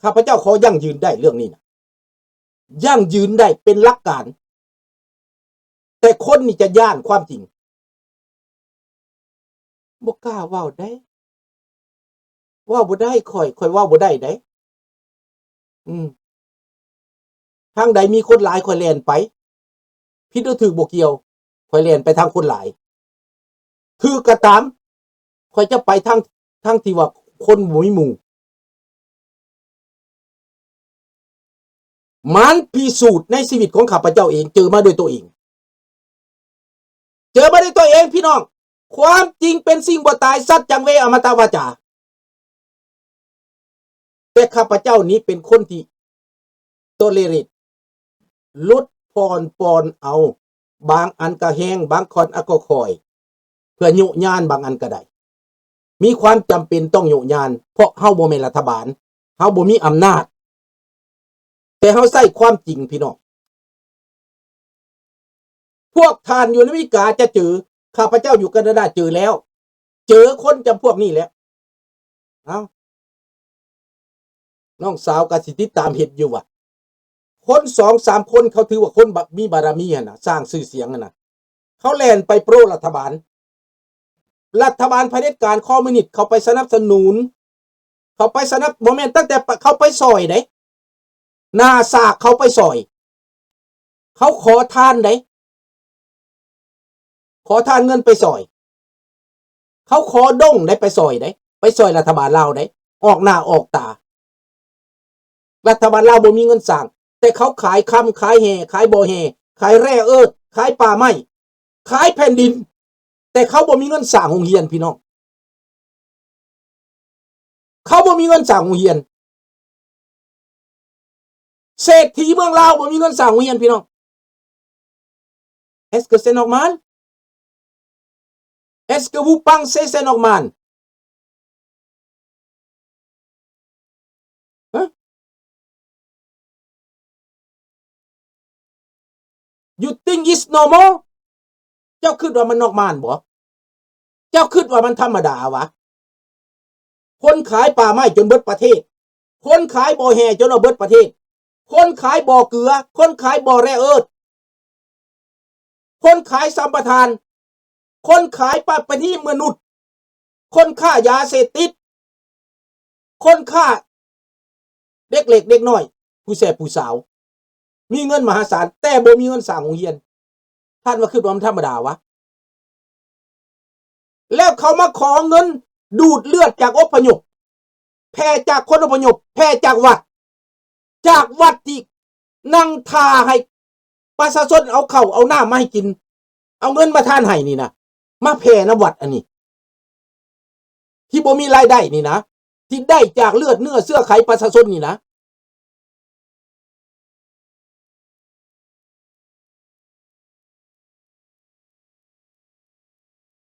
ข้าพเจ้าขอยั่งยืนได้เรื่องนี้นะยั่งยืนได้เป็นหลักการแต่คนนี่จะย่านความจริงบ่กล้าเว้าได้เว้าบ่ได้ค่อยเว้าบ่ได้ได้ทางใดมีคนหลายค่อยแล่นไปผิดหรือถูกบ่เกี่ยวค่อยแล่นไปทางคนหลายถูกก็ตามค่อยจะไปทางที่ว่าคนบ่มีหมู่มันพิสูจน์ในชีวิตของข้าพเจ้าเองเจอมาด้วยตัวเองพี่น้องความจริงเป็นสิ่งบ่ตายสัจจังเวอมตะวาจาแต่ข้าพเจ้านี้เป็นคนที่โตเลเรตลดพรปอนเอาบางอันก็แห้งบางคนก็คอยเพื่อยุยานบางอันก็ได้มีความจำเป็นต้องยุยานเพราะเฮาบ่แม่นรัฐบาลเฮาบ่มีอำนาจแต่เฮาใช้ความจริงพี่น้องพวกท่านอยู่ในอเมริกาจะเจอข้าพเจ้าอยู่แคนาดาเจอแล้วเจอคนจำพวกนี้แล้วน้องสาวก็สิติดตามเฮ็ดอยู่ว่ะคน 2-3 คนเขาถือว่าคนมีบารมีน่ะสร้างชื่อเสียงน่ะเขาแล่นไปโปรรัฐบาลเผด็จการคอมมิวนิสต์เขาไปสนับสนุนเขาไปสนับบ่แม่นตั้งแต่เขาไปซอยได้หน้าซากเขาไปซอยเขาขอทานได้ขอทานเงินไปซอยเขาขอด้งได้ไปซอยได้ไปซอยรัฐบาลลาวได้ออกหน้าออกตารัฐบาลลาวบ่มีเงินสร้างแต่เขาขายคำขายแห่ขายบ่อแห่ขายแร่เอิร์ธขายป่าไม้ขายแผ่นดินแต่เขาบ่มีเงินสร้างโรงเรียนพี่น้องเขาบ่มีเงินสร้างโรงเรียนเศรษฐีเมืองลาวบ่มีเงินสร้างโรงเรียนพี่น้องEst-ce que c'est normal? Est-ce que vous pensez c'est normal? Hein? You think it's normal? เจ้าคิดว่ามันนอกมานบ่เจ้าคิดว่ามันธรรมดาวะคนขายป่าไม้จนเบิดประเทศคนขายบ่อแห่จนเอาเบิดประเทศคนขายบ่อเกลือคนขายบ่อแร่เอิร์ธคนขายสัมปทานคนขายปฏิทินมนุษย์คนฆ่ายาเสพติดคนฆ่าเด็กเล็กเด็กน้อยผู้แสบผู้สาวมีเงินมหาศาลแต่บ่มีเงินสร้างโรงเรียนท่านว่าคือความธรรมดาวะแล้วเขามาขอเงินดูดเลือดจากอพยพแพร่จากคนอพยพแพร่จากวัดที่นั่งทาให้ประชาชนเอาข้าวเอาน้ำมาให้กินเอาเงินมาทานให้นี่นะมาแผ่น้ำวัดอันนี้ที่บ่มีรายได้นี่นะที่ได้จากเลือดเนื้อเสื้อไขประชาชนนี่นะ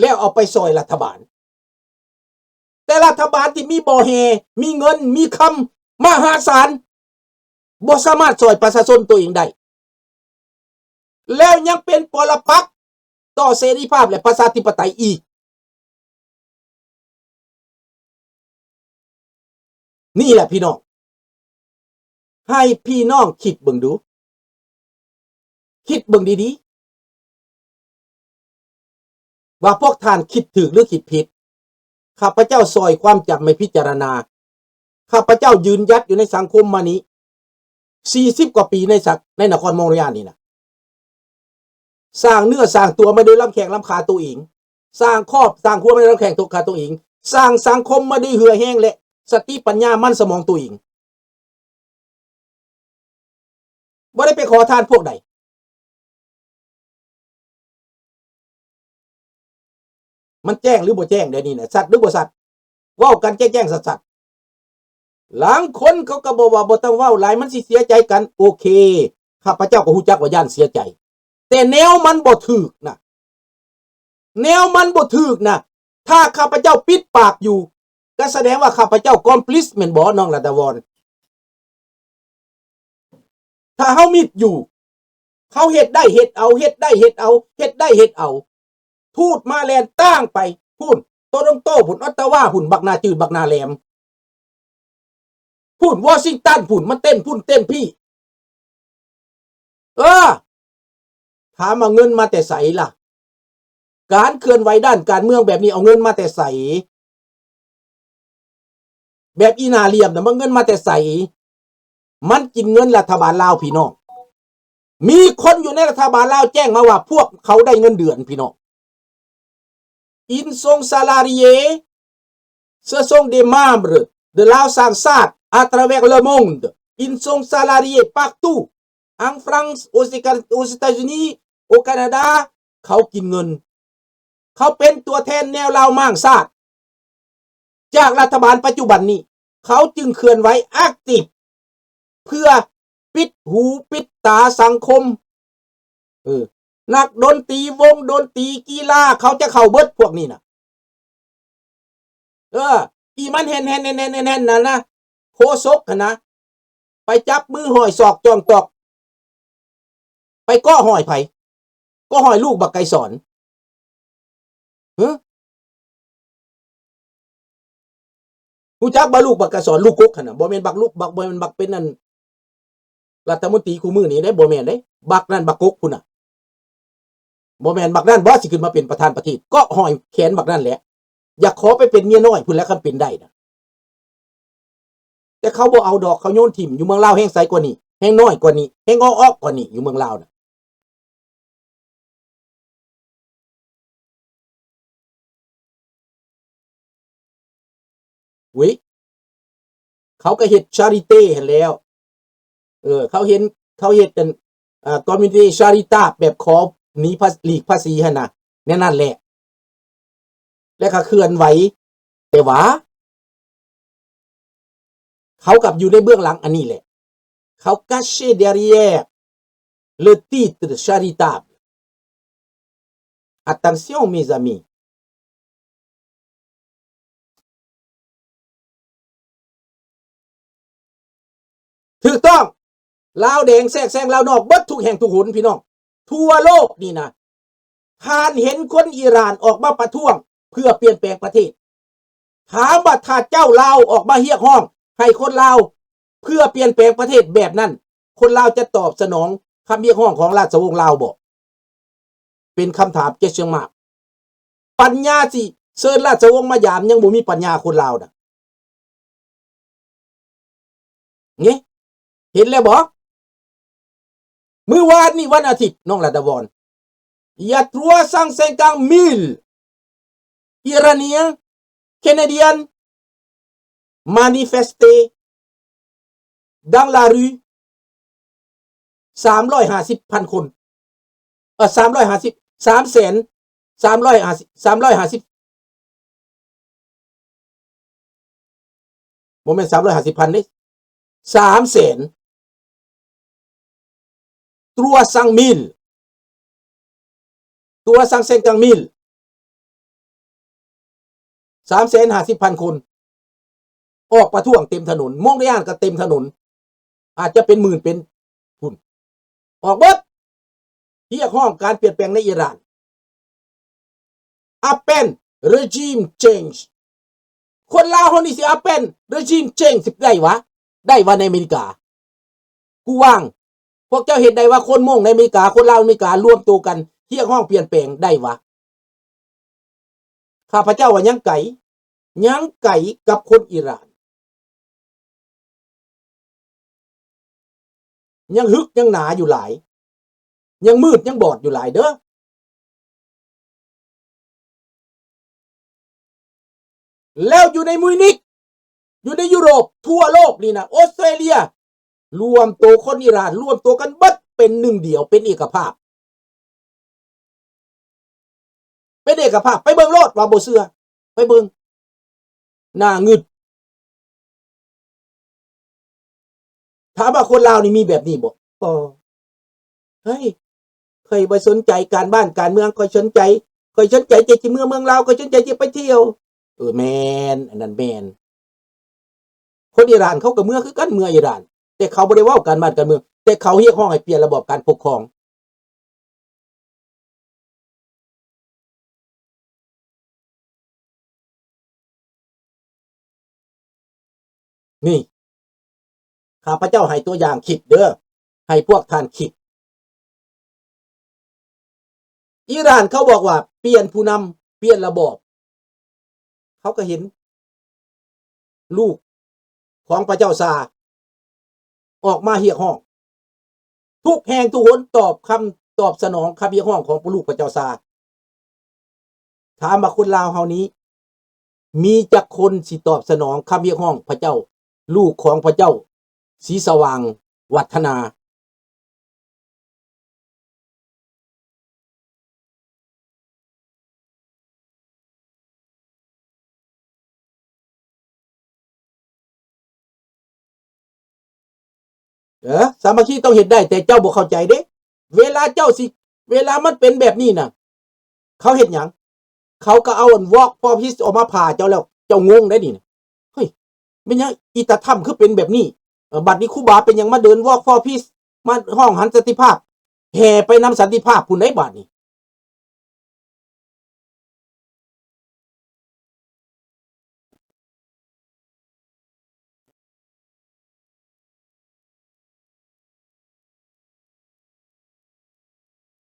แล้วเอาไปซอยรัฐบาลแต่รัฐบาลที่มีบ่อแห่มีเงินมีคำมหาศาลบ่สามารถซอยประชาชนตัวเองได้แล้วยังเป็นปรปักษ์ต่อเสรีภาพและประชาธิปไตยอีกนี่แหละพี่น้องให้พี่น้องคิดเบิ่งดูคิดเบิ่งดีๆว่าพวกท่านคิดถูกหรือคิดผิดข้าพเจ้าซอยความจำไม่พิจารณาข้าพเจ้ายืนยัดอยู่ในสังคมมานี้40 กว่าปีในนครมอนทรีออลนี่นะสร้างเนื้อสร้างตัวไม่ได้ลำแข้งลำขาตัวเองสร้างครอบสร้างครัวไม่ได้ลำแข้งขาตัวเองสร้างสังคมมาด้วยเหือแห้งและสติปัญญามั่นสมองตัวเองบ่ได้ไปขอทานพวกใดมันแจ้งหรือบ่แจ้งเดี๋ยวนี้นะสัตว์หรือบ่สัตว์เว้ากันแจ้งๆสัตว์หลังคนเขาก็บอกว่าบ่ต้องเว้าหลายมันสิเสียใจกันโอเคข้าพเจ้าก็ฮู้จักว่าย่านเสียใจแต่แนวมันบ่ถูกนะถ้าข้าพเจ้าปิดปากอยู่ก็แสดงว่าข้าพเจ้าคอมพลิสแม่นบ่น้องรัตวรถ้าเฮามิดอยู่เขาเฮ็ดได้เฮ็ดเอาเฮ็ดได้เฮ็ดเอาเฮ็ดได้เฮ็ดเอาพูดมาแลนตั้งไปพูดโตรงโตพุ่นออตตาวาพุ่นบักนาจืดบักนาแหลม พูดวอชิงตันพูดมันเต้นพุ่นเต้นพี่ถามเอาเงินมาแต่ใสล่ะการเคลื่อนไหวด้านการเมืองแบบนี้เอาเงินมาแต่ใสแบบอีนาเลียมนะมันเงินมาแต่ใสมันกินเงินรัฐบาลลาวพี่น้องมีคนอยู่ในรัฐบาลลาวแจ้งมาว่าพวกเขาได้เงินเดือนพี่น้องอินซงซาลารีเอce sont des membres de la Sansat à travers le monde ils sont salariés partout en France aux États-Unis au Canada เขากินเงินเขาเป็นตัวแทนแนวลาวมั่งซาดจากรัฐบาลปัจจุบันนี้เขาจึงเคลื่อนไหวแอคทีฟเพื่อปิดหูปิดตาสังคมนักดนตรีวงดนตรีกีฬาเขาจะเข้าเบิดพวกนี้นะอีมันเห็นนั่นนะโคซกนะไปจับมือหอยศอกจองตอกไปก้อหอยไผ่ก็หอยลูกบักไก่สอนกูจักบาลูกบักไก่สอนลูกกกนะบ่แม่นบักลูกบักบ่แม่นบักเป็นนั่นรัฐมนตรีคู่มือนี่ได้บ่แม่นได้บักนั่นบักกกพุ่นน่ะบ่แม่นบักนั่นบ่สิขึ้นมาเป็นประธานประเทศก็หอยแขนบักนั่นแหละอยากขอไปเป็นเมียน้อยพุ่นแล้วคันเป็นได้นะแต่เขาบ่เอาดอกเขาโยนถิ่มอยู่เมืองลาวแห้งใสกว่านี้แห้งน้อยกว่านี้แห้งอ้อกกว่านี้อยู่เมืองลาวนะเว้ยเขาก็เฮ็ดชาริเต้เห็นแล้วเขาเฮ็ดกันคอมมิวนิตี้ชาริต้าแบบขอหนีหลีกภาษีหั่นน่ะแน่นั่นแหละและก็เคลื่อนไหวแต่ว่าเขากับอยู่ในเบื้องหลังอันนี้แหละเขา caché derrière le titre charitable attention mes amis ถูกต้องลาวแดงแทรกแซงลาวนอกเบิดทุกแห่งทุกหนพี่น้องทั่วโลกนี่นะท่านเห็นคนอิหร่านออกมาประท้วงเพื่อเปลี่ยนแปลงประเทศถามว่าถ้าเจ้าลาวออกมาเรียกร้องให้คนลาวเพื่อเปลี่ยนแปลงประเทศแบบนั้นคนลาวจะตอบสนองคำเรียกร้องของราชวงศ์ลาวบ่เป็นคำถามเกี่ยงมากปัญญาสิเชิญราชวงศ์มายามยังบ่มีปัญญาคนลาวนะงี้เห็นแล้วบ่มื้อวานนี่วันอาทิตย์น้องรัตวรยา350,000 Iraniens Canadiens manifester dans la rue 350,000 คน350 350,000บ่แม่น350,000เด้300,000 300,000 350,000 คนออกประท้วงเต็มถนนมองได้อ่านก็เต็มถนนอาจจะเป็นหมื่นเป็นพุ่นออกเบิดเรียกร้องการเปลี่ยนแปลงในอิหร่าน Appel regime change คนลาวคนนี้สิ Appel regime change สิได้วะในอเมริกากูว่างพวกเจ้าเห็นได้ว่าคนม่งในอเมริกาคนลาวอเมริการวมตัวกันเรียกร้องเปลี่ยนแปลงได้วะข้าพเจ้าว่ายังไก่กับคนอิหร่านยังฮึกยังหนาอยู่หลายยังมืดยังบอดอยู่หลายเด้อแล้วอยู่ในมิวนิกอยู่ในยุโรปทั่วโลกนี่นะออสเตรเลียรวมตัวคนอิหร่านรวมตัวกันเบิดเป็นหนึ่งเดียวเป็นเอกภาพไปเบิ่งโลดว่าบ่เชื่อไปเบิ่งหน้างึดถามว่าคนลาวนี่มีแบบนี้บ่เฮ้ยเคยบ่สนใจการบ้านการเมืองค่อยสนใจจะเมืองลาวค่อยสนใจจะไปเที่ยวแม่นอันนั้นแม่นคนอิหร่านเขาก็เมืองคือกันเมืองอิหร่านแต่เขาบ่ได้เว้าการบ้านการเมืองแต่เขาเรียกร้องให้เปลี่ยนระบบการปกครองนี่ ข้าพเจ้าให้ตัวอย่างคิดเด้อให้พวกท่านคิดอิหร่านเขาบอกว่าเปลี่ยนผู้นำเปลี่ยนระบอบเขาก็เห็นลูกของพระเจ้าซาออกมาเรียกร้องทุกแห่งทุกหนตอบสนองคำเรียกร้องของลูกพระเจ้าซาถามว่าคนลาวเฮานี้มีจักคนสิตอบสนองคำเรียกร้องพระเจ้าลูกของพระเจ้าศรีสว่างวัฒนาสามัคคีต้องเห็นได้แต่เจ้าบ่เข้าใจเด้เวลาเจ้าสิเวลามันเป็นแบบนี้น่ะเขาเห็นหยังเขาก็เอาวอกพอพิสออกมาผ่าเจ้าแล้วเจ้างงได้นี่เฮ้ยไม่ยังอีตาถ้ำคือเป็นแบบนี้บัดนี้ครูบาเป็นยังมาเดินวอกพอพิสมาห้องหันสันติภาพแห่ไปนำสันติภาพคุณได้บาดนี้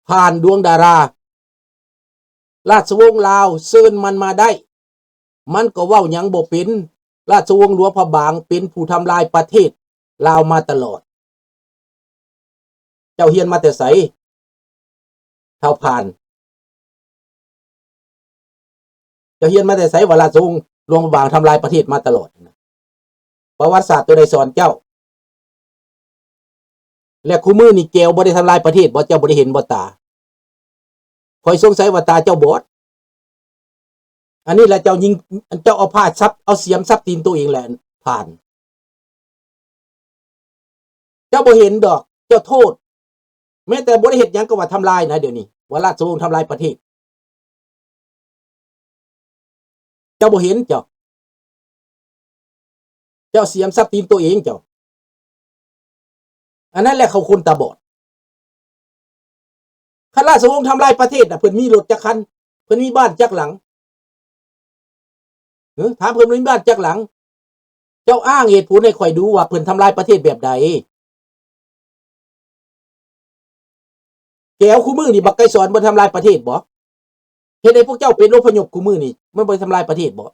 ผ่านดวงดาราราชวงศ์ลาวเชิญมันมาได้มันก็เว้าหยังบ่เป็นราชวงศ์หลวงพระบางเป็นผู้ทำลายประเทศลาวมาตลอดเจ้าเฮียนมาแต่ไสเท่าผ่านเจ้าเฮียนมาแต่ไสว่าราชวงศ์หลวงพระบางทำลายประเทศมาตลอดประวัติศาสตร์ตัวใดสอนเจ้าและคู่มือนี่แก้วบ่ได้ทำลายประเทศบ่เจ้าบ่ได้เห็นบ่ตาคอยสงสัยว่าตาเจ้าบอดอันนี้แหละเจ้ายิงเจ้าเอาผ้าซับเอาเสียมซับตีนตัวเองแหละผ่านเจ้าบ่เห็นดอกเจ้าโทษแม้แต่บ่ได้เฮ็ดหยังก็ว่าทำลายนะเดี๋ยวนี้ว่าราชวงศ์ทำลายประเทศเจ้าบ่เห็นเจ้าเสียมซับตีนตัวเองเจ้าอันนั้นแหละเขาคนตาบอดข้าราชวงศ์ทำลายประเทศน่ะเพิ่นมีรถจักคันเพิ่นมีบ้านจักหลังถามเพิ่นมีบ้านจักหลังเจ้าอ้างเหตุผลให้ข่อยดูว่าเพิ่นทำลายประเทศแบบใดแก้วคู่มือนี่บักไก่สอนบ่ทำลายประเทศบ่เฮ็ดให้พวกเจ้าเป็นอพยพคู่มือนี่มันบ่ทำลายประเทศบ่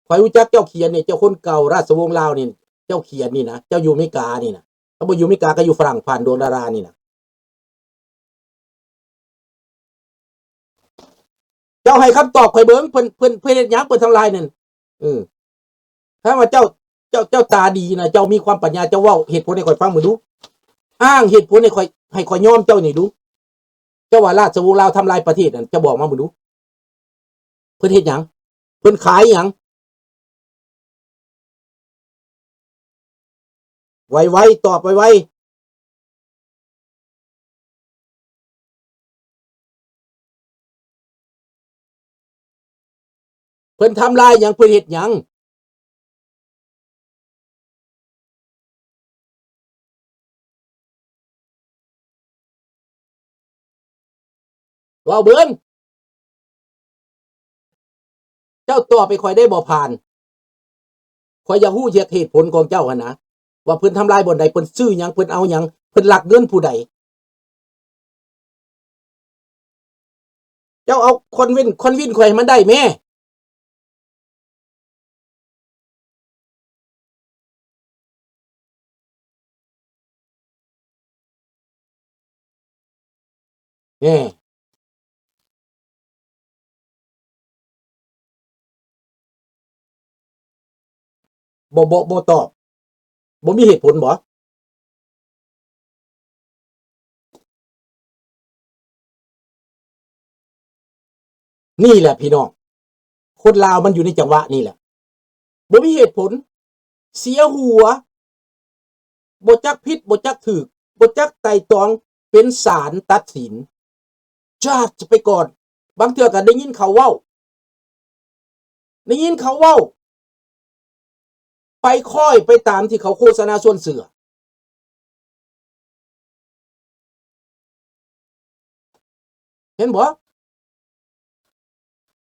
ข่อยรู้จักเจ้าเขียนนี่เจ้าคนเก่าราชวงศ์ลาวนี่เจ้าเขียนนี่นะเจ้าอยู่อเมริกานี่นะถ้าบ่อยู่อเมริกาก็อยู่ฝรั่งผ่านดวงดารานี่นะเจ้าให้คำตอบข่อยเบิ่งเพิ่นเฮ็ดหยังเพิ่นทำลายนั่นถ้าว่าเจ้าตาดีนะเจ้ามีความปัญญาเจ้าเว้าเหตุผลให้ข่อยฟังมื้อดูอ้างเหตุผลให้ข่อยยอมเจ้านี่ดูเจ้าว่าราชวงศ์ลาวทำลายประเทศนั่นจะบอกมามื้อดูเพิ่นเฮ็ดหยังเพิ่นขายหยังไวๆตอบไวๆเพิ่นทำลายหยังเพิ่นเฮ็ดหยังเว้าเบิ่งเจ้าตอบไปข่อยได้บ่ผ่านข่อยอยากฮู้เหตุผลของเจ้าหั่นนะว่าเพิ่นทำลายบ่อนใดเพิ่นซื้อหยังเพิ่นเอาหยังเพิ่นลักเงินผู้ใดเจ้าเอาคอนวินข่อยให้มันได้แม่แหน่บ่ตอบบ่มีเหตุผลบ่นี่แหละพี่น้องคนลาวมันอยู่ในจังหวะนี่แหละบ่มีเหตุผลเสียหัวบ่จักผิดบ่จักถูกบ่จักไตร่ตรองเป็นศาลตัดสินจะไปก่อนบางเทื่อก็ได้ยินเขาเว้าไปค่อยไปตามที่เขาโฆษณาส่วนเสือเห็นบ่